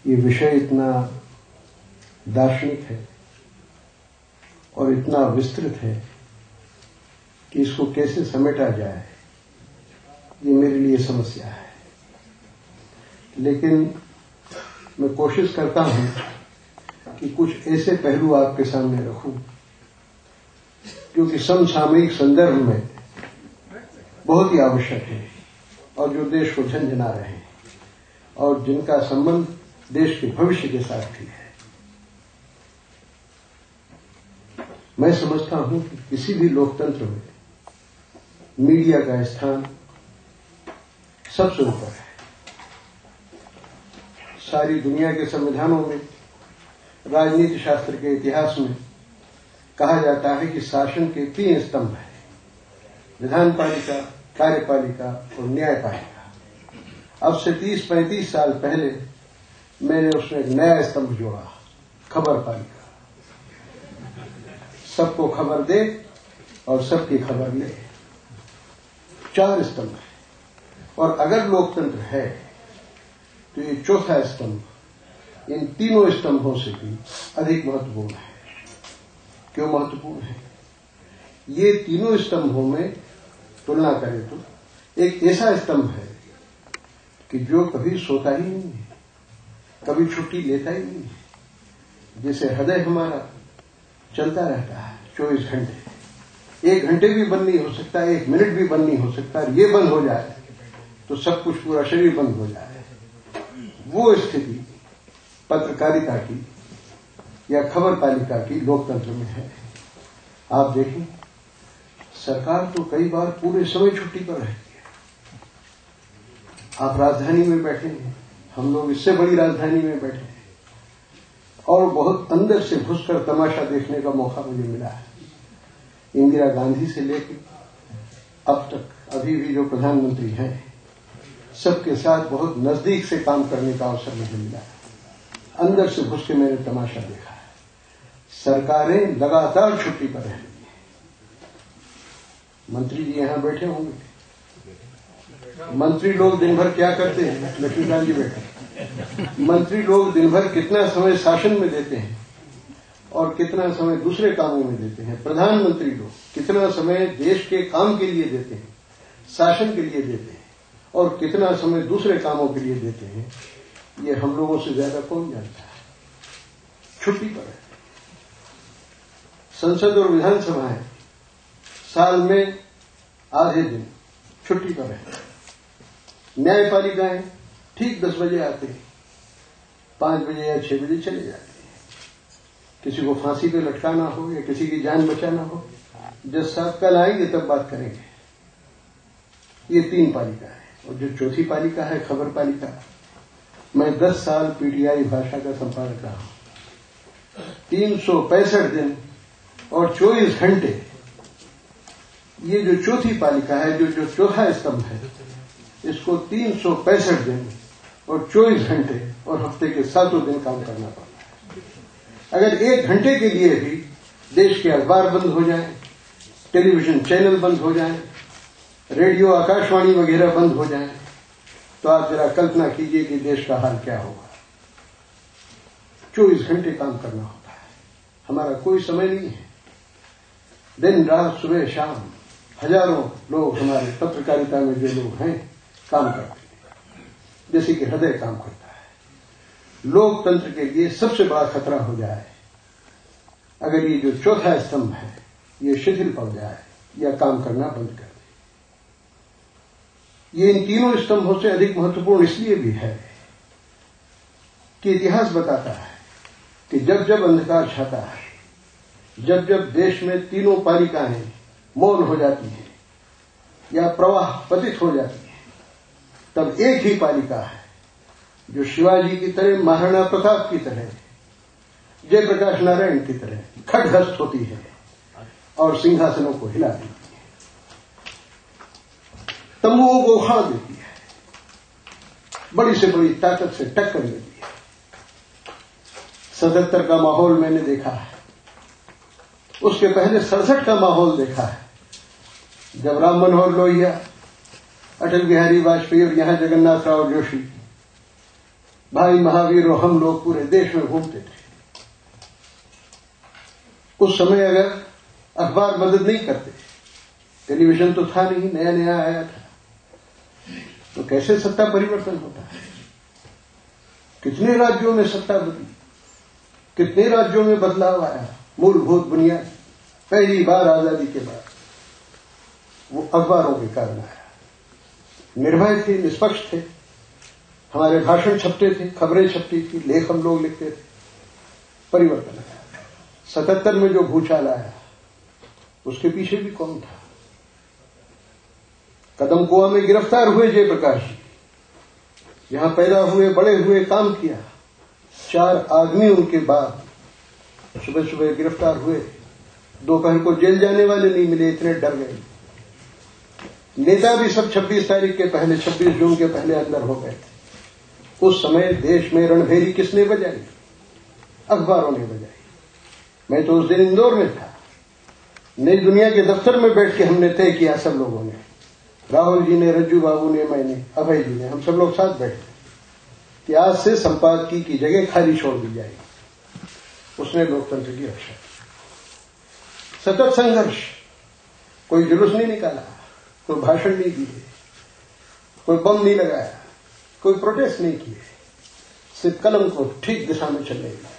ये विषय इतना दार्शनिक है और इतना विस्तृत है कि इसको कैसे समेटा जाए, ये मेरे लिए समस्या है। लेकिन मैं कोशिश करता हूं कि कुछ ऐसे पहलू आपके सामने रखूं जो कि समसामयिक संदर्भ में बहुत ही आवश्यक है और जो देश को झंझना रहे हैं और जिनका संबंध देश के भविष्य के साथ भी है। मैं समझता हूं कि किसी भी लोकतंत्र में मीडिया का स्थान सबसे ऊपर है। सारी दुनिया के संविधानों में, राजनीति शास्त्र के इतिहास में कहा जाता है कि शासन के 3 स्तंभ हैं, विधानपालिका, कार्यपालिका और न्यायपालिका। अब से 30-35 साल पहले मैंने उसमें एक नया स्तंभ जोड़ा, खबरपालिका। सबको खबर दे और सबकी खबर ले। 4 स्तंभ है और अगर लोकतंत्र है तो ये चौथा स्तंभ इन तीनों स्तंभों से भी अधिक महत्वपूर्ण है। क्यों महत्वपूर्ण है? ये तीनों स्तंभों में तुलना करें तो एक ऐसा स्तंभ है कि जो कभी सोता ही नहीं है, कभी छुट्टी लेता ही नहीं है। जैसे हृदय हमारा चलता रहता है 24 घंटे, 1 घंटे भी बंद नहीं हो सकता, 1 मिनट भी बंद नहीं हो सकता। ये बंद हो जाए तो सब कुछ, पूरा शरीर बंद हो जाए। वो स्थिति पत्रकारिता की या खबरपालिका की लोकतंत्र में है। आप देखें, सरकार तो कई बार पूरे समय छुट्टी पर रहती है। आप राजधानी में बैठे हैं, हम लोग इससे बड़ी राजधानी में बैठे हैं और बहुत अंदर से घुसकर तमाशा देखने का मौका मुझे मिला है। इंदिरा गांधी से लेकर अब तक अभी भी जो प्रधानमंत्री हैं, सबके साथ बहुत नजदीक से काम करने का अवसर मुझे मिला है। अंदर से घुस के मैंने तमाशा देखा है। सरकारें लगातार छुट्टी पर रहती हैं। मंत्री जी यहां बैठे होंगे। मंत्री लोग दिन भर क्या करते हैं? लक्ष्मीकांत जी बैठे। मंत्री लोग दिन भर कितना समय शासन में देते हैं और कितना समय दूसरे कामों में देते हैं। प्रधानमंत्री लोग कितना समय देश के काम के लिए देते हैं, शासन के लिए देते हैं और कितना समय दूसरे कामों के लिए देते हैं, ये हम लोगों से ज्यादा कौन जानता है। छुट्टी पर है। संसद और विधानसभाएं साल में आधे दिन छुट्टी पर है। न्यायपालिकाएं ठीक 10 बजे आते हैं, 5 बजे या 6 बजे चले जाते हैं। किसी को फांसी पे लटकाना हो या किसी की जान बचाना हो, जज साहब कल आएंगे तब बात करेंगे। ये 3 पालिका है और जो चौथी पालिका है खबर पालिका। मैं 10 साल पीटीआई भाषा का संपादक रहा हूं। 365 दिन और 24 घंटे ये जो चौथी पालिका है, जो चौथा स्तंभ है, इसको 365 दिन और 24 घंटे और हफ्ते के 7 दिन काम करना पड़ता है। अगर 1 घंटे के लिए भी देश के अखबार बंद हो जाए, टेलीविजन चैनल बंद हो जाए, रेडियो आकाशवाणी वगैरह बंद हो जाए, तो आप जरा कल्पना कीजिए कि देश का हाल क्या होगा। 24 घंटे काम करना होता है। हमारा कोई समय नहीं है। दिन रात सुबह शाम हजारों लोग हमारे पत्रकारिता में जो लोग हैं काम करते हैं, जैसे कि हृदय काम करता है। लोकतंत्र के लिए सबसे बड़ा खतरा हो जाए अगर ये जो चौथा स्तंभ है ये शिथिल पड़ जाए या काम करना बंद कर दे। ये इन तीनों स्तंभों से अधिक महत्वपूर्ण इसलिए भी है कि इतिहास बताता है कि जब जब अंधकार छाता है, जब जब देश में तीनों पालिकाएं मौन हो जाती हैं या प्रवाह पतित हो जाती है, तब एक ही पालिका है जो शिवाजी की तरह, महाराणा प्रताप की तरह, जयप्रकाश नारायण की तरह खटहस्त होती है और सिंहासनों को हिला देती है, तंबुओं को उखाड़ देती है, बड़ी से बड़ी ताकत से टक्कर देती है। 77 का माहौल मैंने देखा है, उसके पहले 67 का माहौल देखा है, जब राम मनोहर लोहिया, अटल बिहारी वाजपेयी और यहां जगन्नाथ राव जोशी भाई महावीर और हम लोग पूरे देश में घूमते थे। उस समय अगर अखबार मदद नहीं करते, टेलीविजन तो था नहीं, नया नया आया था, तो कैसे सत्ता परिवर्तन होता है? कितने राज्यों में सत्ता बदली, कितने राज्यों में बदलाव आया, मूलभूत बुनियाद पहली बार आजादी के बाद वो अखबारों के कारण आया। निर्भय थे, निष्पक्ष थे, हमारे भाषण छपते थे, खबरें छपती थी, लेख हम लोग लिखते थे, परिवर्तन आया। 77 में जो भूचाल आया उसके पीछे भी कौन था? कदम कुआं में गिरफ्तार हुए जयप्रकाश जी, यहां पैदा हुए, बड़े हुए, काम किया। 4 आदमी उनके बाद सुबह सुबह गिरफ्तार हुए, दोपहर को जेल जाने वाले नहीं मिले, इतने डर गए। नेता भी सब 26 तारीख के पहले, 26 जून के पहले अंदर हो गए थे। उस समय देश में रणभेरी किसने बजाई? अखबारों ने बजाई। मैं तो उस दिन इंदौर में था, नई दुनिया के दफ्तर में बैठ के हमने तय किया, सब लोगों ने, राहुल जी ने, रज्जू बाबू ने, मैंने, अभय जी ने, हम सब लोग साथ बैठे कि आज से संपादकीय की जगह खाली छोड़ दी जाएगी। उसने लोकतंत्र की रक्षा की। सतत संघर्ष, कोई जुलूस नहीं निकाला, कोई भाषण नहीं दिए, कोई बम नहीं लगाया, कोई प्रोटेस्ट नहीं किए, सिर्फ कलम को ठीक दिशा में चलने दिया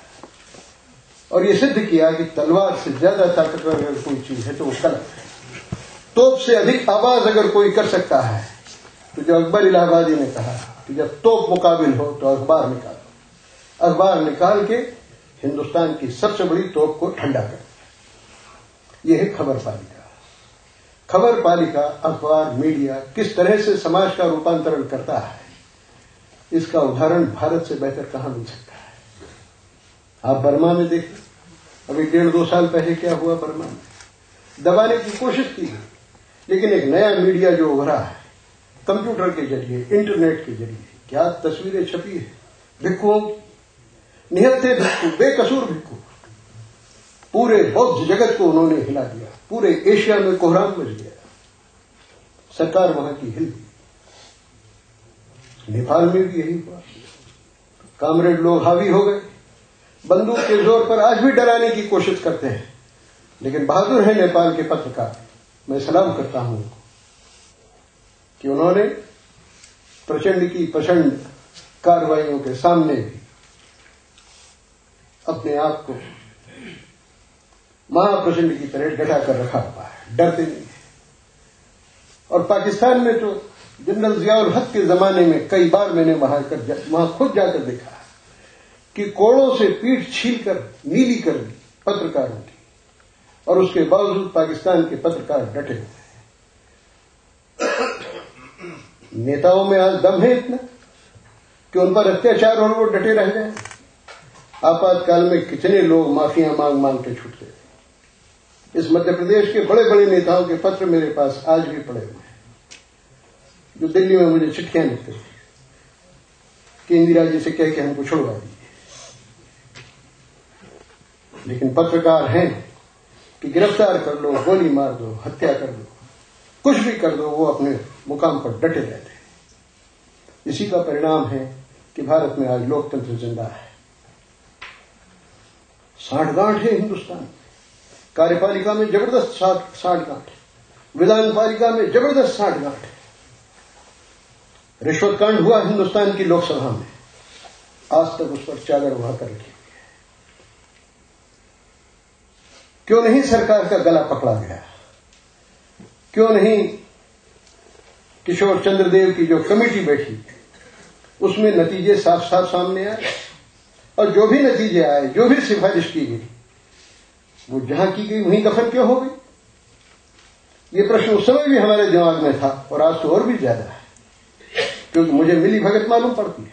और ये सिद्ध किया कि तलवार से ज्यादा ताकतवर अगर कोई चीज है तो वो कलम है। तोप से अधिक आवाज अगर कोई कर सकता है तो जो अकबर इलाहाबादी ने कहा कि जब तोप मुकाबिल हो तो अखबार निकालो। अखबार निकाल के हिंदुस्तान की सबसे बड़ी तोप को ठंडा कर दिया। यह है खबर पालिका। खबर पालिका, अखबार, मीडिया किस तरह से समाज का रूपांतरण करता है, इसका उदाहरण भारत से बेहतर कहां मिल सकता है? आप बर्मा में देखें, अभी 1.5-2 साल पहले क्या हुआ बर्मा में। दबाने की कोशिश की गई, लेकिन एक नया मीडिया जो उभरा है, कंप्यूटर के जरिए, इंटरनेट के जरिए, क्या तस्वीरें छपी है भिक्खुओं, निहत्थे भिक्खु, बेकसूर भिक्खु, पूरे बौद्ध जगत को उन्होंने हिला दिया। पूरे एशिया में कोहराम मच गया, सरकार वहां की हिल गई। नेपाल में भी यही हुआ, कामरेड लोग हावी हो गए, बंदूक के जोर पर आज भी डराने की कोशिश करते हैं, लेकिन बहादुर है नेपाल के पत्रकार, मैं सलाम करता हूं उनको कि उन्होंने प्रचंड की प्रचंड कार्रवाइयों के सामने भी अपने आप को महाप्रचंड की तरह डटा कर रखा हुआ है, डरते नहीं है। और पाकिस्तान में तो जनरल जियाउल हक के जमाने में कई बार मैंने वहां खुद जाकर देखा कि कोड़ों से पीठ छीलकर नीली कर दी पत्रकारों की, और उसके बावजूद पाकिस्तान के पत्रकार डटे हुए हैं। नेताओं में आज दम है इतना कि उन पर अत्याचार और वो डटे रह गए। आपातकाल में कितने लोग माफिया मांग मांग के छूटते थे। इस मध्य प्रदेश के बड़े बड़े नेताओं के पत्र मेरे पास आज भी पड़े हुए हैं, जो दिल्ली में मुझे चिट्ठियां लिखते थे कि इंदिरा जी से कह के हमको छुड़वा दीजिए। लेकिन पत्रकार हैं कि गिरफ्तार कर लो, गोली मार दो, हत्या कर दो, कुछ भी कर दो, वो अपने मुकाम पर डटे रहते हैं। इसी का परिणाम है कि भारत में आज लोकतंत्र जिंदा है। साठगांठ है हिंदुस्तान। कार्यपालिका में जबरदस्त साठगांठ, विधान पालिका में जबरदस्त साठगांठ है। रिश्वतकांड हुआ हिंदुस्तान की लोकसभा में, आज तक उस पर चादर उड़ा कर रखी हुई है। क्यों नहीं सरकार का गला पकड़ा गया? क्यों नहीं किशोर चंद्र देव की जो कमेटी बैठी उसमें नतीजे साफ साफ सामने आए, और जो भी नतीजे आए, जो भी सिफारिश की गई, वो जहां की गई वहीं दफन क्यों हो गई? ये प्रश्न उस समय भी हमारे दिमाग में था और आज तो और भी ज्यादा है, क्योंकि मुझे मिली भगत मालूम पड़ती है।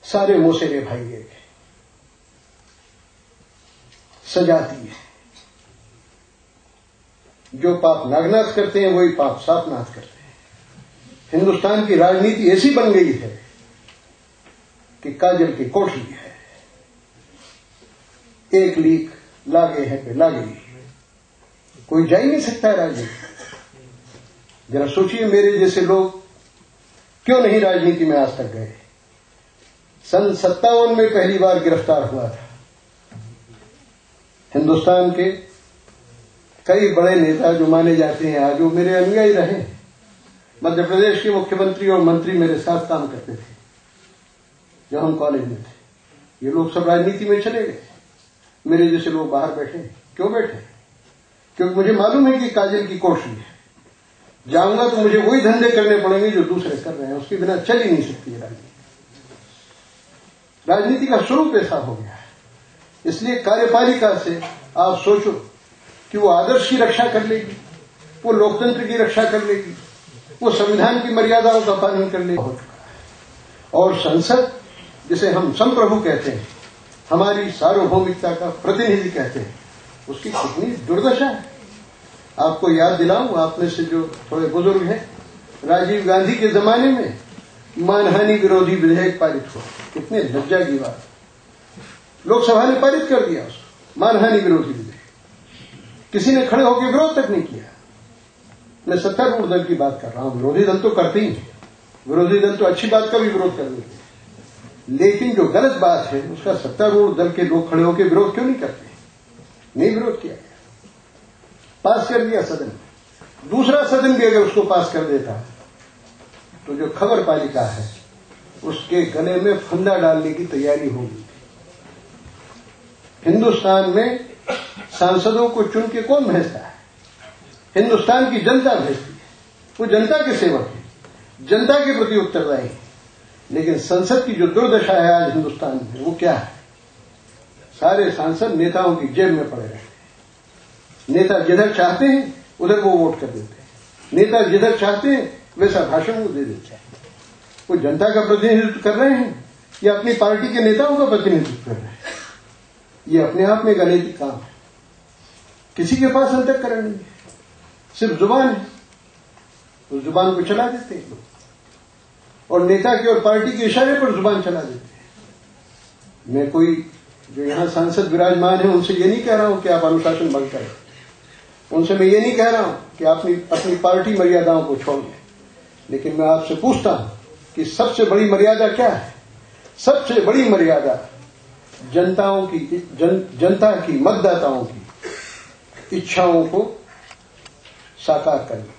सारे मोसेरे भाई एक है, सजाती है। जो पाप नागनाथ करते हैं वही पाप सापनाथ करते हैं। हिंदुस्तान की राजनीति ऐसी बन गई है कि काजल की कोठरी है, एक लीक लागे है पे लागे, कोई जा ही नहीं सकता है राजनीति। जरा सोचिए, मेरे जैसे लोग क्यों नहीं राजनीति में आज तक गए? सन 57 में पहली बार गिरफ्तार हुआ था। हिंदुस्तान के कई बड़े नेता जो माने जाते हैं आज, वो मेरे अनुयायी रहे। मध्य प्रदेश के मुख्यमंत्री और मंत्री मेरे साथ काम करते थे जब हम कॉलेज में थे। ये लोग सब राजनीति में चले गए, मेरे जैसे लोग बाहर बैठे। क्यों बैठे? क्योंकि मुझे मालूम है कि काजल की कोशिश है, जाऊंगा तो मुझे वही धंधे करने पड़ेंगे जो दूसरे कर रहे हैं, उसके बिना चल ही नहीं सकती है राजनीति। राजनीति का स्वरूप ऐसा हो गया है। इसलिए कार्यपालिका से आप सोचो कि वो आदर्श की रक्षा कर लेगी, वो लोकतंत्र की रक्षा कर लेगी, वो संविधान की मर्यादाओं का पालन कर लेगी। और संसद, जिसे हम संप्रभु कहते हैं, हमारी सार्वभौमिकता का प्रतिनिधि कहते हैं, उसकी कितनी दुर्दशा है। आपको याद दिलाऊं, आप में से जो थोड़े बुजुर्ग हैं, राजीव गांधी के जमाने में मानहानि विरोधी विधेयक पारित हुआ। कितने लज्जा की बात, लोकसभा ने पारित कर दिया उसको, मानहानि विरोधी विधेयक। किसी ने खड़े होकर विरोध तक नहीं किया। मैं सत्तारूढ़ दल की बात कर रहा हूं, विरोधी दल तो करते ही हैं। विरोधी दल तो अच्छी बात का भी विरोध कर देते हैं, लेकिन जो गलत बात है उसका सत्तारूढ़ दल के लोग खड़े होकर विरोध क्यों नहीं करते? नहीं विरोध किया गया, पास कर दिया सदन। दूसरा सदन भी अगर उसको पास कर देता तो जो खबर पालिका है उसके गले में फंदा डालने की तैयारी होगी। हिंदुस्तान में सांसदों को चुन के कौन भेजता है? हिंदुस्तान की जनता भेजती है। वो जनता के सेवक है, जनता के प्रति उत्तरदायी है। लेकिन संसद की जो दुर्दशा है आज हिंदुस्तान में, वो क्या है? सारे सांसद नेताओं की जेब में पड़े रहते हैं। नेता जिधर चाहते हैं उधर वो वोट कर देते हैं, नेता जिधर चाहते हैं वैसा भाषण वो दे देते हैं। वो जनता का प्रतिनिधित्व कर रहे हैं या अपनी पार्टी के नेताओं का प्रतिनिधित्व कर रहे हैं? ये अपने आप में एक अनैतिक काम है। किसी के पास अंतःकरण नहीं है, सिर्फ जुबान है, उस जुबान को चला देते हैं लोग, और नेता की और पार्टी के इशारे पर जुबान चला देते हैं। मैं कोई जो यहां सांसद विराजमान है उनसे ये नहीं कह रहा हूं कि आप अनुशासन भंग करें, उनसे मैं ये नहीं कह रहा हूं कि आप अपनी पार्टी मर्यादाओं को छोड़ दें, लेकिन मैं आपसे पूछता हूं कि सबसे बड़ी मर्यादा क्या है? सबसे बड़ी मर्यादा जनता की मतदाताओं की इच्छाओं को साकार करना,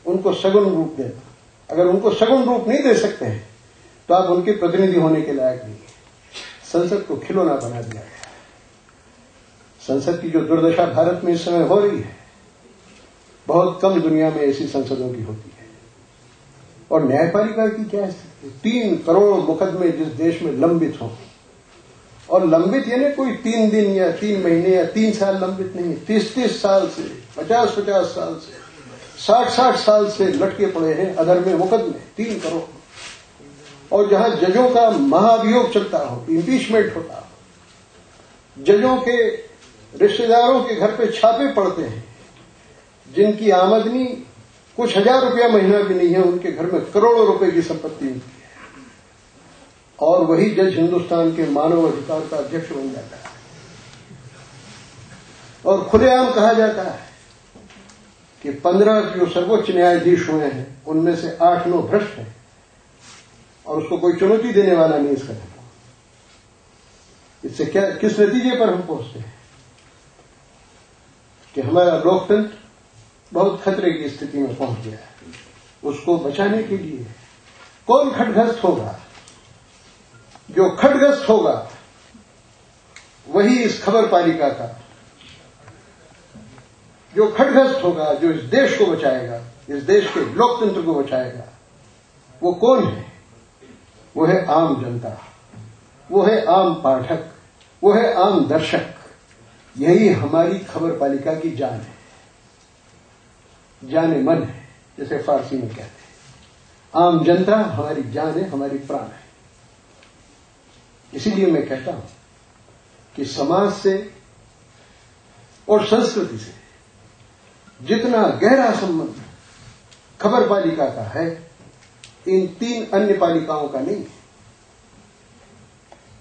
उनको सगुण रूप देना। अगर उनको सगुण रूप नहीं दे सकते हैं तो आप उनके प्रतिनिधि होने के लायक नहीं है। संसद को खिलौना बना दिया गया। संसद की जो दुर्दशा भारत में इस समय हो रही है, बहुत कम दुनिया में ऐसी संसदों की होती है। और न्यायपालिका की क्या स्थिति? 3 करोड़ मुकदमे जिस देश में लंबित हों, और लंबित यानी कोई 3 दिन या 3 महीने या 3 साल लंबित नहीं, 30-30 साल से, 50-50 साल से, 60-60 साल से लटके पड़े हैं अधर में मुकदमे, 3 करोड़। और जहां जजों का महाभियोग चलता हो, इम्पीचमेंट होता हो, जजों के रिश्तेदारों के घर पे छापे पड़ते हैं, जिनकी आमदनी कुछ हजार रुपया महीना भी नहीं है, उनके घर में करोड़ों रुपए की संपत्ति होती है, और वही जज हिंदुस्तान के मानव अधिकार का अध्यक्ष बन जाता है। और खुलेआम कहा जाता है कि 15 जो सर्वोच्च न्यायाधीश हुए हैं उनमें से 8-9 भ्रष्ट हैं, और उसको कोई चुनौती देने वाला नहीं इसका। इससे क्या, किस नतीजे पर हम पहुंचते हैं कि हमारा लोकतंत्र बहुत खतरे की स्थिति में पहुंच गया है। उसको बचाने के लिए कौन खटग्रस्त होगा? जो खटग्रस्त होगा वही इस खबर पालिका का, जो खटग्रस्त होगा, जो इस देश को बचाएगा, इस देश के लोकतंत्र को बचाएगा, वो कौन है? वो है आम जनता, वो है आम पाठक, वो है आम दर्शक। यही हमारी खबर पालिका की जान है, जाने मन है, जैसे फारसी में कहते हैं। आम जनता हमारी जान है, हमारी प्राण है। इसीलिए मैं कहता हूं कि समाज से और संस्कृति से जितना गहरा संबंध खबर पालिका का है, इन 3 अन्य पालिकाओं का नहीं है।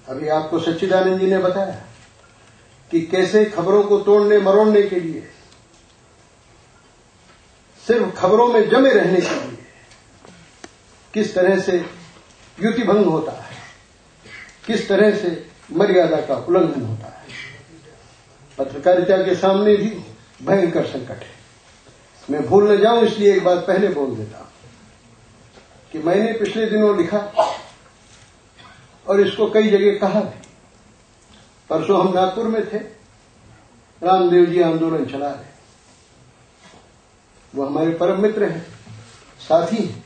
अभी आपको सच्चिदानंद जी ने बताया कि कैसे खबरों को तोड़ने मरोड़ने के लिए, सिर्फ खबरों में जमे रहने के लिए किस तरह से युति भंग होता है, किस तरह से मर्यादा का उल्लंघन होता है। पत्रकारिता के सामने भी भयंकर संकट है। मैं भूल न जाऊं इसलिए एक बात पहले बोल देता हूं कि मैंने पिछले दिनों लिखा और इसको कई जगह कहा भी। परसों हम नागपुर में थे, रामदेव जी आंदोलन चला रहे। वो हमारे परम मित्र हैं, साथी हैं,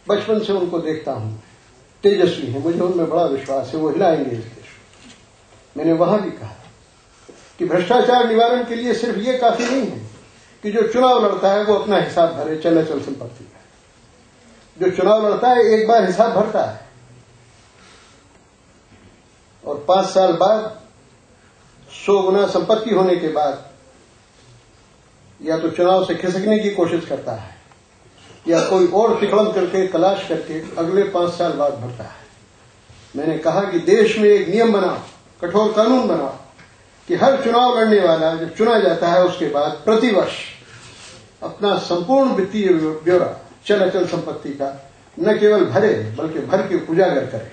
बचपन से उनको देखता हूं, तेजस्वी हैं, मुझे उनमें बड़ा विश्वास है, वो हिलाएंगे इस देश को। मैंने वहां भी कहा कि भ्रष्टाचार निवारण के लिए सिर्फ ये काफी नहीं है कि जो चुनाव लड़ता है वो अपना हिसाब भरे चल संपत्ति का। जो चुनाव लड़ता है एक बार हिसाब भरता है और 5 साल बाद 100 गुना संपत्ति होने के बाद या तो चुनाव से खिसकने की कोशिश करता है या कोई और तिकड़म करके तलाश करके अगले 5 साल बाद भरता है। मैंने कहा कि देश में एक नियम बनाओ, कठोर कानून बनाओ कि हर चुनाव लड़ने वाला जब चुना जाता है उसके बाद प्रतिवर्ष अपना संपूर्ण वित्तीय ब्यौरा चल अचल संपत्ति का न केवल भरे बल्कि भर के उजागर करे।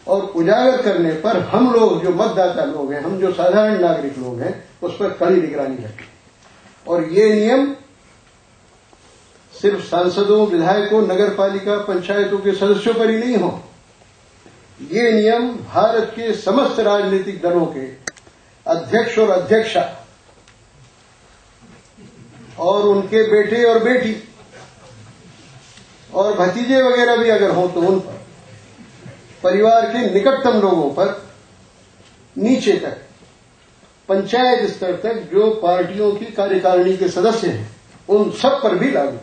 और उजागर करने पर हम लोग जो मतदाता लोग हैं, हम जो साधारण नागरिक लोग हैं, उस पर कड़ी निगरानी रखें। और ये नियम सिर्फ सांसदों, विधायकों, नगर पालिका, पंचायतों के सदस्यों पर ही नहीं हो। ये नियम भारत के समस्त राजनीतिक दलों के अध्यक्ष और अध्यक्षा और उनके बेटे और बेटी और भतीजे वगैरह भी अगर हो तो उन पर, परिवार के निकटतम लोगों पर, नीचे तक, पंचायत स्तर तक जो पार्टियों की कार्यकारिणी के सदस्य हैं उन सब पर भी लागू।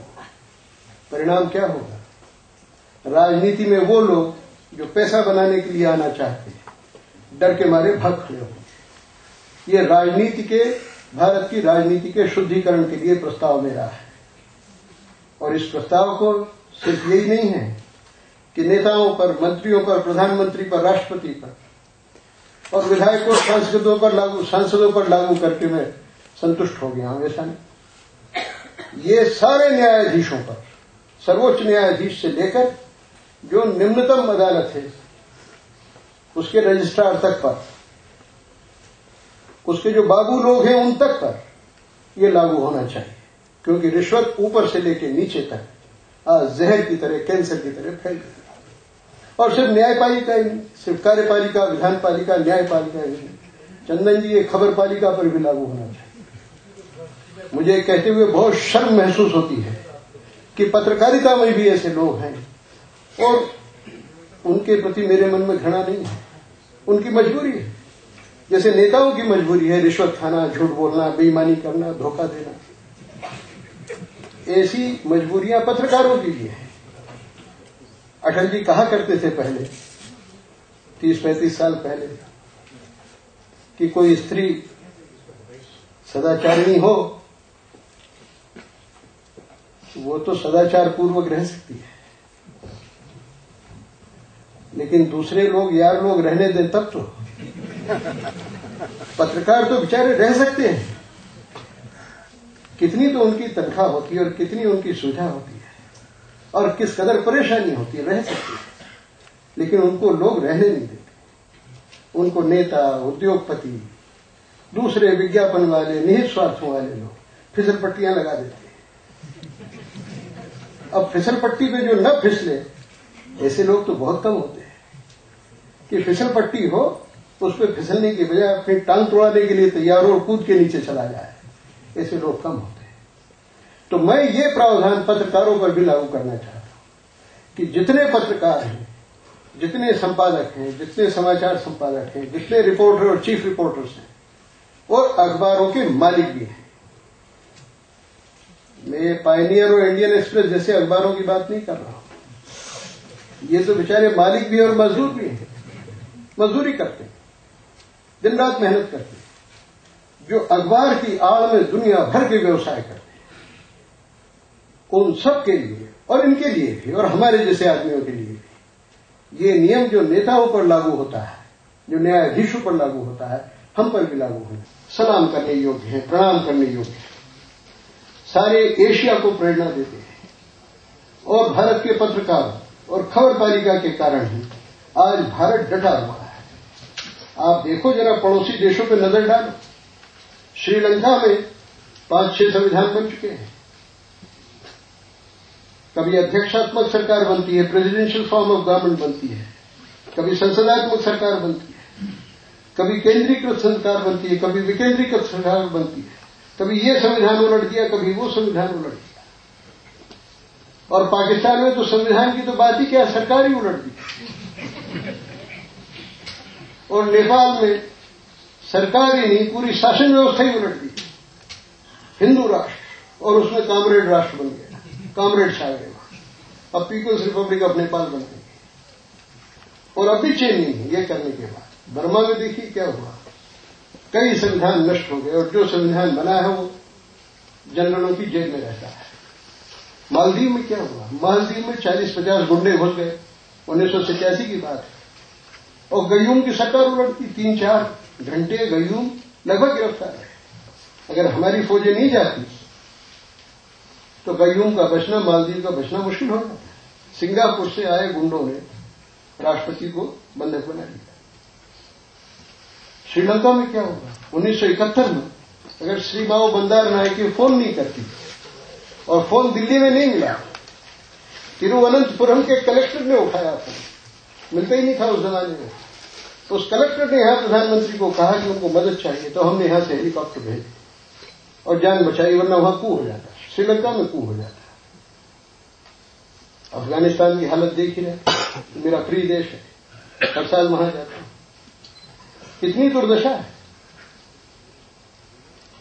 परिणाम क्या होगा? राजनीति में वो लोग जो पैसा बनाने के लिए आना चाहते हैं डर के मारे भाग खड़े होंगे। ये राजनीति के, भारत की राजनीति के शुद्धिकरण के लिए प्रस्ताव मेरा है। और इस प्रस्ताव को सिर्फ यही नहीं है कि नेताओं पर, मंत्रियों पर, प्रधानमंत्री पर, राष्ट्रपति पर और विधायकों, सांसदों पर लागू करके मैं संतुष्ट हो गया हूं, ऐसा नहीं। ये सारे न्यायाधीशों पर, सर्वोच्च न्यायाधीश से लेकर जो निम्नतम अदालत है उसके रजिस्ट्रार तक पर, उसके जो बाबू लोग हैं उन तक पर यह लागू होना चाहिए। क्योंकि रिश्वत ऊपर से लेकर नीचे तक आज जहर की तरह, कैंसर की तरह फैल गई। और सिर्फ न्यायपालिका ही नहीं, सिर्फ कार्यपालिका, विधान पालिका, न्यायपालिका ही नहीं, चंदन जी ये खबर पालिका पर भी लागू होना चाहिए। मुझे कहते हुए बहुत शर्म महसूस होती है कि पत्रकारिता में भी ऐसे लोग हैं और उनके प्रति मेरे मन में घृणा नहीं है। उनकी मजबूरी है, जैसे नेताओं की मजबूरी है रिश्वत खाना, झूठ बोलना, बेईमानी करना, धोखा देना। ऐसी मजबूरियां पत्रकारों की भी है। अटल जी कहा करते थे पहले, 30-35 साल पहले, कि कोई स्त्री सदाचारिणी हो वो तो सदाचार पूर्वक रह सकती है, लेकिन दूसरे लोग, यार लोग रहने दें तब तो। पत्रकार तो बेचारे रह सकते हैं। कितनी तो उनकी तनख्वाह होती है और कितनी उनकी सुविधा होती है और किस कदर परेशानी होती है, रह सकती है, लेकिन उनको लोग रहने नहीं देते। उनको नेता, उद्योगपति, दूसरे विज्ञापन वाले, निहित स्वार्थों वाले लोग फिसल पट्टियां लगा देते हैं। अब फिसल पट्टी पे जो न फिसले ऐसे लोग तो बहुत कम होते हैं। कि फिसल पट्टी हो उस पर फिसलने की बजाय अपनी टांग तोड़ाने के लिए तैयार हो और कूद के नीचे चला जाए, ऐसे लोग कम होते हैं। तो मैं ये प्रावधान पत्रकारों पर भी लागू करना चाहता हूं कि जितने पत्रकार हैं, जितने संपादक हैं, जितने समाचार संपादक हैं, जितने रिपोर्टर और चीफ रिपोर्टर्स हैं और अखबारों के मालिक भी हैं। मैं पायनियर और इंडियन एक्सप्रेस जैसे अखबारों की बात नहीं कर रहा हूं। ये तो बेचारे मालिक भी और मजदूर भी हैं, मजदूरी करते हैं, दिन रात मेहनत करते हैं, जो अखबार की आड़ में दुनिया भर के व्यवसाय करते हैं। उन सब के लिए और इनके लिए भी और हमारे जैसे आदमियों के लिए भी ये नियम जो नेताओं पर लागू होता है, जो न्यायाधीशों पर लागू होता है, हम पर भी लागू होना सलाम करने योग्य है, प्रणाम करने योग्य है, सारे एशिया को प्रेरणा देते हैं। और भारत के पत्रकारों और खबर पालिका के कारण ही आज भारत डटा हुआ है। आप देखो जरा पड़ोसी देशों पर नजर डालो। श्रीलंका में 5-6 संविधान बन चुके हैं। कभी अध्यक्षात्मक सरकार बनती है, प्रेसिडेंशियल फॉर्म ऑफ गवर्नमेंट बनती है, कभी संसदात्मक सरकार बनती है, कभी केंद्रीकृत सरकार बनती है, कभी विकेंद्रीकृत सरकार बनती है, कभी ये संविधान उलट दिया, कभी वो संविधान उलट दिया। और पाकिस्तान में तो संविधान की तो बात ही क्या, सरकार ही उलट दी। और नेपाल में सरकार ही नहीं, पूरी शासन व्यवस्था ही उलट दी। हिंदू राष्ट्र और उसमें कामरेड राष्ट्र बन गया, कामरेड छा गए। अब पीपुल्स रिपब्लिक ऑफ नेपाल बन गई। और अब भी चेंज नहीं है ये करने के बाद। बर्मा में देखिए क्या हुआ, कई संविधान नष्ट हो गए और जो संविधान बना है वो जनरलों की जेब में रहता है। मालदीव में क्या हुआ, मालदीव में 40-50 गुंडे घुस गए, 1987 की बात है। और गयूम की सरकार उलटती, 3-4 घंटे गयूम लगभग गिरफ्तार है। अगर हमारी फौजें नहीं जाती तो गयूम का बचना, मालदीव का बचना मुश्किल हो जाता। सिंगापुर से आए गुंडों ने राष्ट्रपति को बंधक बना दिया। श्रीलंका में क्या हुआ, 1971 में अगर श्री माओ बंदार नायके फोन नहीं करती और फोन दिल्ली में नहीं मिला, तिरुवनंतपुरम के कलेक्टर ने उठाया फोन, मिलता ही नहीं था उस जमाने में। उस कलेक्टर ने यहां प्रधानमंत्री को कहा कि उनको मदद चाहिए, तो हमने यहां से हेलीकॉप्टर भेजे और जान बचाई, वरना वहां कू हो जाता, श्रीलंका में कू हो जाता। अफगानिस्तान की हालत देख ही रहे, मेरा प्रिय देश है, हर साल वहां जाता हूं। कितनी दुर्दशा है।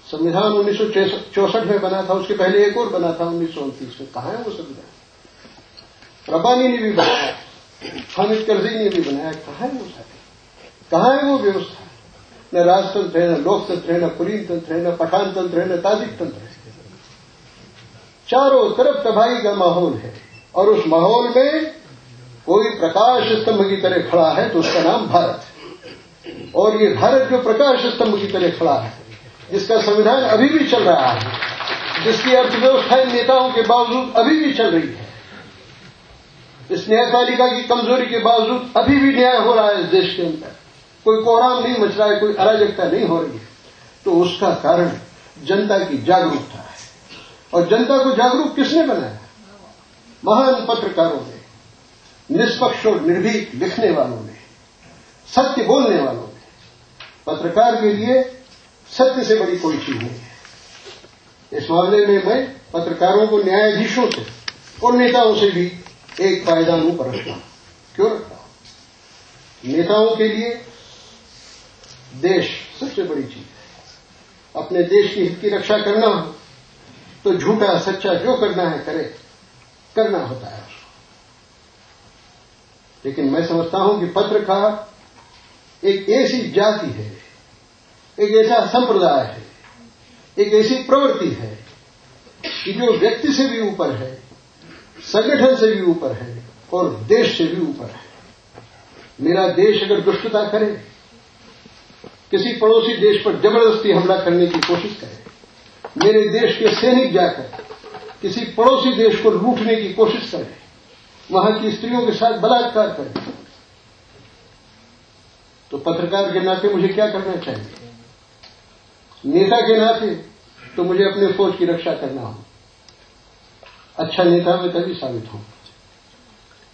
संविधान 1964 में बना था, उसके पहले एक और बना था 1929 में। कहां है वो संविधान? रब्बानी ने भी बनाया, हामिद करज़ई ने भी बनाया, कहां है वो सारे, कहां है वो व्यवस्था? न राजतंत्र है, न लोकतंत्र है, न कुलीन तंत्र है, न पठान तंत्र है, न ताजिक तंत्र है। चारों तरफ तबाही का माहौल है और उस माहौल में कोई प्रकाश स्तंभ की तरह खड़ा है तो उसका नाम भारत है। और ये भारत जो प्रकाश स्तंभ की तरह खड़ा है, जिसका संविधान अभी भी चल रहा है, जिसकी अर्थव्यवस्था नेताओं के बावजूद अभी भी चल रही है, इस न्यायपालिका की कमजोरी के बावजूद अभी भी न्याय हो रहा है इस देश के अंदर, कोई कोहराम नहीं मच रहा है, कोई अराजकता नहीं हो रही है, तो उसका कारण जनता की जागरूकता है। और जनता को जागरूक किसने बनाया? महान पत्रकारों ने, निष्पक्ष और निर्भीक लिखने वालों ने, सत्य बोलने वालों ने। पत्रकार के लिए सत्य से बड़ी कोई चीज नहीं है। इस मामले में मैं पत्रकारों को न्यायाधीशों से और नेताओं से भी एक पायदान ऊपर रखता हूं। क्यों रखता हूं? नेताओं के लिए देश सबसे बड़ी चीज है। अपने देश की हित की रक्षा करना हो तो झूठा सच्चा जो करना है करे, करना होता है उसको। लेकिन मैं समझता हूं कि पत्रकार एक ऐसी जाति है, एक ऐसा संप्रदाय है, एक ऐसी प्रवृत्ति है कि जो व्यक्ति से भी ऊपर है, संगठन से भी ऊपर है और देश से भी ऊपर है। मेरा देश अगर दुष्टता करे, किसी पड़ोसी देश पर जबरदस्ती हमला करने की कोशिश करे, मेरे देश के सैनिक जाकर किसी पड़ोसी देश को लूटने की कोशिश करें, वहां की स्त्रियों के साथ बलात्कार करें, तो पत्रकार के नाते मुझे क्या करना चाहिए? नेता के नाते तो मुझे अपने फौज की रक्षा करना हो। अच्छा नेता मैं तभी साबित हूं,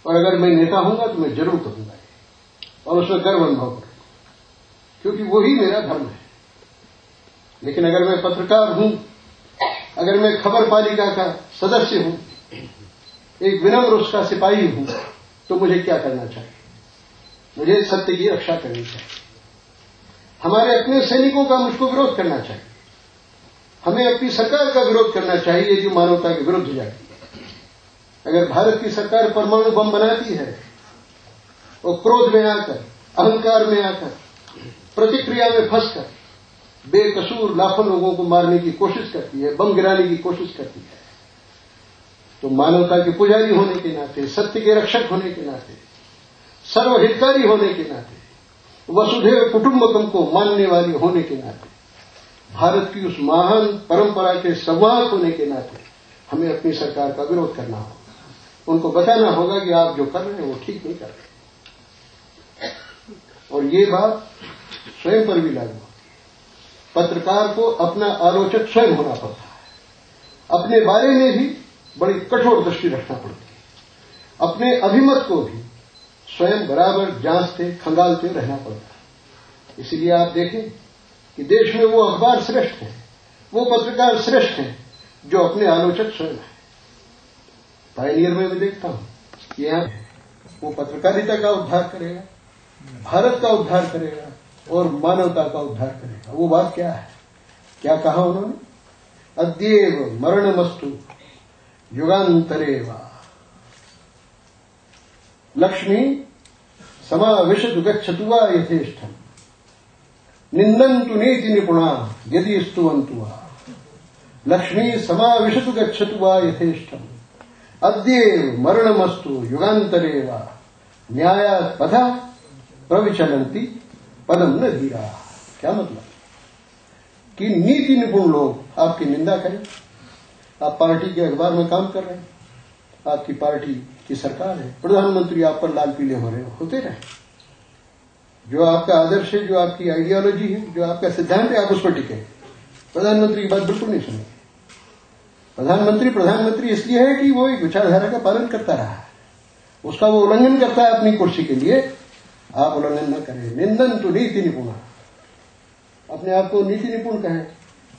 और अगर मैं नेता हूंगा तो मैं जरूर करूंगा और उसमें गर्व अनुभव करूंगा, क्योंकि वही मेरा धर्म है। लेकिन अगर मैं पत्रकार हूं, अगर मैं खबर पालिका का सदस्य हूं, एक विनम्र उसका सिपाही हूं, तो मुझे क्या करना चाहिए? मुझे सत्य की रक्षा करनी चाहिए। हमारे अपने सैनिकों का मुझको विरोध करना चाहिए। हमें अपनी सरकार का विरोध करना चाहिए जो मानवता के विरुद्ध जाती है। अगर भारत की सरकार परमाणु बम बनाती है और क्रोध में आकर, अहंकार में आकर, प्रतिक्रिया में फंसकर बेकसूर लाखों लोगों को मारने की कोशिश करती है, बम गिराने की कोशिश करती है, तो मानवता के पुजारी होने के नाते, सत्य के रक्षक होने के नाते, सर्वहितकारी होने के नाते, वसुधैव कुटुंबकम को मानने वाली होने के नाते, भारत की उस महान परंपरा के संवाहक होने के नाते हमें अपनी सरकार का विरोध करना होगा। उनको बताना होगा कि आप जो कर रहे हैं वो ठीक नहीं कर रहे। और ये बात स्वयं पर भी लागू होती है। पत्रकार को अपना आलोचक स्वयं होना पड़ता है। अपने बारे में भी बड़ी कठोर दृष्टि रखना पड़ती है। अपने अभिमत को भी स्वयं बराबर जांचते खंगालते रहना पड़ता है। इसलिए आप देखें कि देश में वो अखबार श्रेष्ठ है, वो पत्रकार श्रेष्ठ है जो अपने आलोचक स्वयं है। पायनियर में मैं देखता हूं कि यहां वो पत्रकारिता का उद्धार करेगा, भारत का उद्धार करेगा और मानवता का उद्धार करेगा। वो बात क्या है? क्या कहा उन्होंने? अद्येव मरणमस्तु युगांतरेवा लक्ष्मी समाविशतु गच्छतु वा यथेष्टम् निंदन्तु नीति निपुणा यदि स्तुवन्तु वा लक्ष्मी समाविशतु गच्छतु वा यथेष्टम् अद्येव मरणमस्तु युगांतरेवा न्यायात् पथा प्रविचलन्ति पदम न धीरा। क्या मतलब? कि नीति निपुण लोग आपकी निंदा करें। आप पार्टी के अखबार में काम कर रहे हैं, आपकी पार्टी की सरकार है, प्रधानमंत्री आप पर लाल पीले हो रहे होते रहे। जो आपका आदर्श है, जो आपकी आइडियोलॉजी है, जो आपका सिद्धांत है, आप उस पर टिके। प्रधानमंत्री की बात बिल्कुल नहीं सुनेंगे। प्रधानमंत्री इसलिए है कि वो एक विचारधारा का पालन करता रहा है, उसका वो उल्लंघन करता है अपनी कुर्सी के लिए। आप उल्लंघन न करें। निंदन तो नीति निपुण, अपने आप को नीति निपुण कहें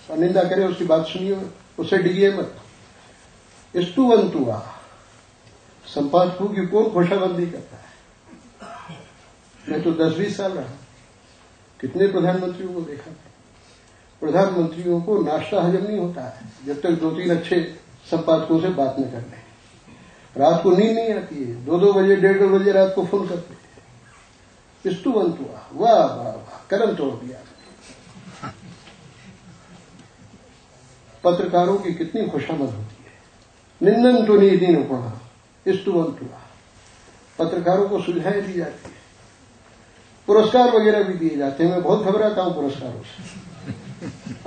और निंदा करें, उसकी बात सुनिए, उससे डिगिए मत। स्तुवंतु संपादकों की कौन घोषणाबंदी करता है? मैं तो 10-20 साल रहा, कितने प्रधानमंत्रियों को देखा। प्रधानमंत्रियों को नाश्ता हजम नहीं होता है जब तक 2-3 अच्छे संपादकों से बात न कर लें। रात को नींद नहीं आती है, 2-2 बजे 1:30 बजे रात को फोन करते हैं। स्तुवंतु वाह वाह वाह, कदम तोड़ दिया। पत्रकारों की कितनी खुशामद होती है। निंदन्तु नीति निपुणा स्तुवन्तु। पत्रकारों को सुविधाएं दी जाती है, पुरस्कार वगैरह भी दिए जाते हैं। मैं बहुत घबराता हूं पुरस्कारों से।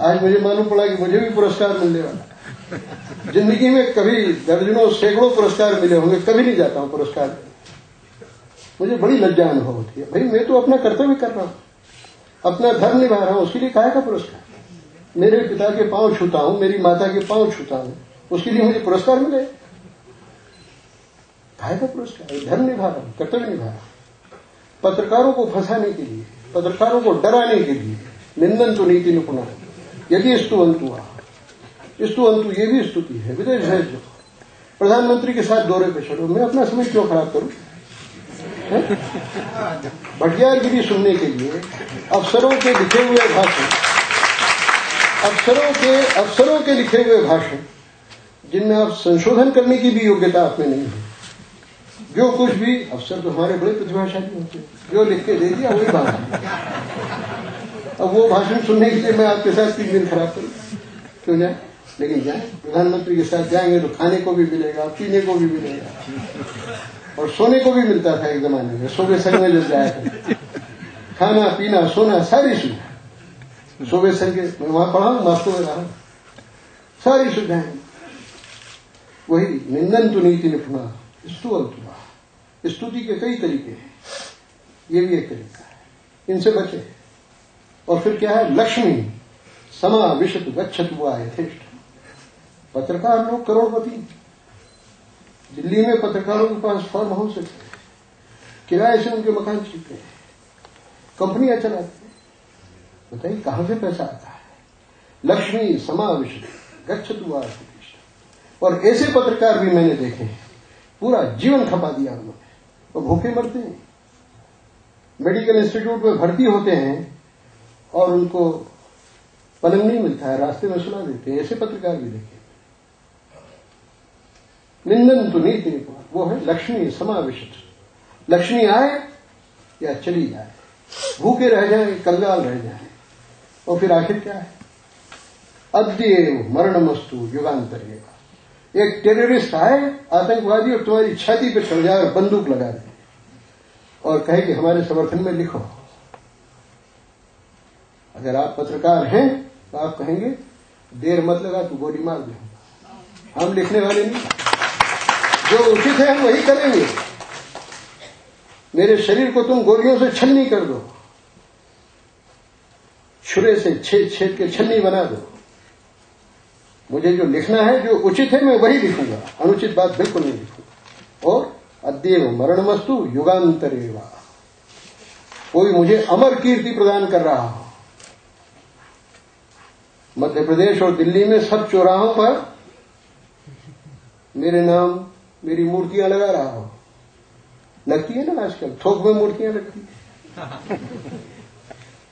आज मुझे मालूम पड़ा कि मुझे भी पुरस्कार मिलने वाला। जिंदगी में कभी दर्जनों सैकड़ों पुरस्कार मिले होंगे, कभी नहीं जाता हूं पुरस्कार। मुझे बड़ी लज्जा अनुभव होती है। भाई मैं तो अपना कर्तव्य कर रहा हूं, अपना धर्म निभा रहा हूं, उसके लिए काहे का पुरस्कार? मेरे पिता के पांव छूता हूं, मेरी माता के पांव छूता हूं, उसके लिए मुझे पुरस्कार मिले? काहे का पुरस्कार? धर्म निभा रहा हूं, कर्तव्य निभा रहा हूं। पत्रकारों को फंसाने के लिए, पत्रकारों को डराने के लिए निंदन्तु नीति निपुणा यदि स्तुवन्तु। ये भी स्तुति है। विदेश भेज दो, प्रधानमंत्री के साथ दौरे पे चलो। मैं अपना समय क्यों खराब करूं? भटियारगिरी सुनने के लिए अफसरों के लिखे हुए भाषण, अफसरों के लिखे हुए भाषण जिनमें आप संशोधन करने की भी योग्यता आप में नहीं है। जो कुछ भी, अफसर तो हमारे बड़े प्रतिभाशाली होते हैं, जो लिख के दे दिया वही बात। अब वो भाषण सुनने के लिए मैं आपके साथ 3 दिन खराब करूं? क्यों जाए? लेकिन जाए, प्रधानमंत्री के साथ जाएंगे तो खाने को भी मिलेगा, पीने को भी मिलेगा और सोने को भी मिलता था एक जमाने में। सोबे संघ में जब जाया था, खाना पीना सोना सारी सुविधा। सोबे संघ के मैं वहां पढ़ा हूं, मास्को में रहा, सारी सुविधाएं। वही निंदन्तु नीति निपुणा स्तुवन्तु। स्तुति के कई तरीके हैं, ये भी एक तरीका है। इनसे बचे। और फिर क्या है? लक्ष्मी समाविशतु गच्छतु वा यथेष्टम्। पत्रकार लोग करोड़पति। दिल्ली में पत्रकारों के पास फार्म हाउस है, किराए से उनके मकान चलते हैं, कंपनियां चलाते हैं। बताइए कहां से पैसा आता है? लक्ष्मी समाविशतु गच्छतु वा यथेष्टम्। और ऐसे पत्रकार भी मैंने देखे हैं, पूरा जीवन खपा दिया उन्होंने, और भूखे मरते हैं। मेडिकल इंस्टीट्यूट में भर्ती होते हैं और उनको पलंग नहीं मिलता है, रास्ते में सुला देते हैं। ऐसे पत्रकार भी देखे। निंदन्तु नीति निपुणा, वो है लक्ष्मी समाविशतु। लक्ष्मी आए या चली जाए, भूखे रह जाए, कंगाल रह जाए, और फिर आखिर क्या है? अद्येव मरणमस्तु युगांतरेवा। एक टेररिस्ट आए, आतंकवादी, और तुम्हारी छाती पर चढ़ जाए और बंदूक लगा दे और कहे कि हमारे समर्थन में लिखो। अगर आप पत्रकार हैं तो आप कहेंगे देर मत लगा तो गोली मार दे। हम लिखने वाले नहीं, जो उचित है हम वही करेंगे। मेरे शरीर को तुम गोलियों से छलनी कर दो, छुरे से छेद छेद के छलनी बना दो। मुझे जो लिखना है, जो उचित है, मैं वही लिखूंगा, अनुचित बात बिल्कुल नहीं लिखूंगा। और अद्येव मरणमस्तु युगांतरेवा, कोई मुझे अमर कीर्ति प्रदान कर रहा हो। मध्य प्रदेश और दिल्ली में सब चौराहों पर मेरे नाम, मेरी मूर्तियां लगा रहा हो। लगती है ना आजकल, थोक में मूर्तियां लगती है।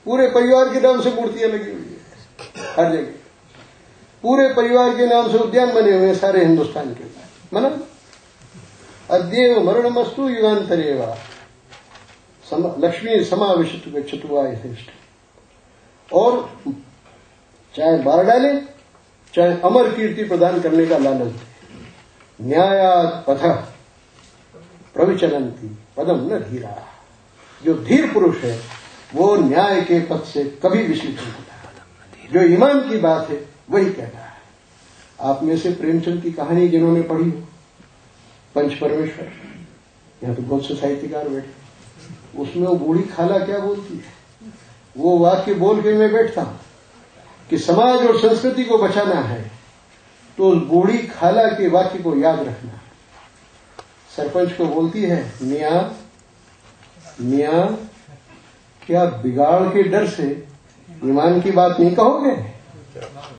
पूरे परिवार के नाम से मूर्तियां लगी हुई है हर जगह। पूरे परिवार के नाम से उद्यान बने हुए हैं सारे हिंदुस्तान के अंदर। मना अद्येव मरणमस्तु युगांतरेवा लक्ष्मी समाविष्ट गच्छतु यथेष्ट। और चाहे मार डाले, चाहे अमर कीर्ति प्रदान करने का लालच दे। न्यायात् पथ प्रविचलन्ति पदम न धीरा। जो धीर पुरुष है वो न्याय के पथ से कभी विचलित नहीं होता। जो ईमान की बात है वही कहता है। आप में से प्रेमचंद की कहानी जिन्होंने पढ़ी हो, पंच परमेश्वर, यहां तो बहुत से साहित्यकार बैठे, उसमें वो बूढ़ी खाला क्या बोलती है, वो वाक्य बोल के मैं बैठता हूं कि समाज और संस्कृति को बचाना है तो उस बूढ़ी खाला के वाक्य को याद रखना। सरपंच को बोलती है, मियां क्या बिगाड़ के डर से ईमान की बात नहीं कहोगे?